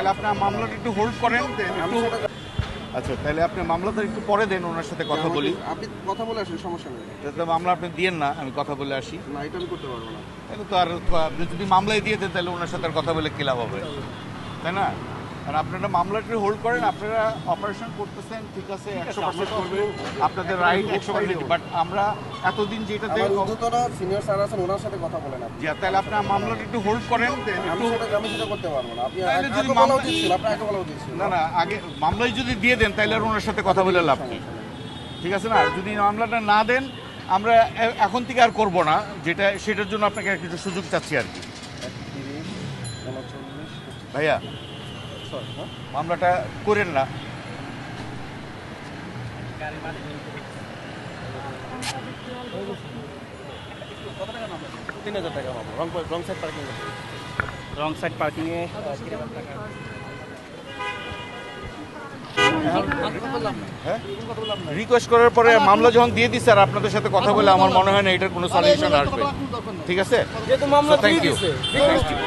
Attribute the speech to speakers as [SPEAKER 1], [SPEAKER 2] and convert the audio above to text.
[SPEAKER 1] তাহলে আপনার মামলাটা একটু হোল্ড করেন একটু। আচ্ছা, তাহলে আপনি মামলাটা একটু পরে দেন, ওনার সাথে কথা বলি।
[SPEAKER 2] আপনি কথা বলে আসেন, সমস্যা নেই।
[SPEAKER 1] যাতে মামলা আপনি দিয়েন না, আমি কথা বলে আসি।
[SPEAKER 2] না, এটা আমি করতে পারবো না।
[SPEAKER 1] তাহলে তো আর আপনি যদি মামলায় দিয়ে দেন তাহলে ওনার সাথে আর কথা বলে কি লাভ হবে, তাই না? আর আপনারা মামলাটি হোল্ড করেন, আপনারা অপারেশন করতেছেন, ঠিক আছে, 100% করবেন, আপনাদের রাইট 100%। বাট আমরা এতদিন যেটাতে
[SPEAKER 2] আমার ঊর্ধ্বতন সিনিয়র স্যার আছেন, ওনার সাথে কথা বলেন আপনি।
[SPEAKER 1] তাহলে আপনার মামলাটা একটু হোল্ড করেন একটু।
[SPEAKER 2] আমি সেটা করতে পারবো না। আপনি
[SPEAKER 1] তাহলে যদি
[SPEAKER 2] আগে বলা উচিত ছিল, আপনার আগে বলা উচিত ছিল।
[SPEAKER 1] না না, আগে মামলায় যদি দিয়ে দেন তাহলে আর ওনার সাথে কথা বলে লাভ নেই, ঠিক আছে না? আর যদি মামলাটা না দেন, আমরা এখন থেকে আর করব না, যেটা সেটার জন্য আপনাকে আর কিছু সুযোগ চাচ্ছি আর কি।
[SPEAKER 2] 30, 39,
[SPEAKER 1] ভাইয়া, মামলাটা করেন না।
[SPEAKER 2] ৳৩,000 পাবো। রং সাইড পার্কিং করতে।
[SPEAKER 3] রং সাইড পার্কিংয়ে
[SPEAKER 1] রিকোয়েস্ট করার পরে মামলা যখন দিয়ে দিচ্ছে আর আপনাদের সাথে কথা বলে আমার মনে হয় না এটার কোনো সলিউশন আসবে, ঠিক আছে?
[SPEAKER 3] যেহেতু মামলা
[SPEAKER 1] থ্যাংক
[SPEAKER 3] দিয়ে
[SPEAKER 1] ইউ,
[SPEAKER 3] দিছে।
[SPEAKER 1] Thank you.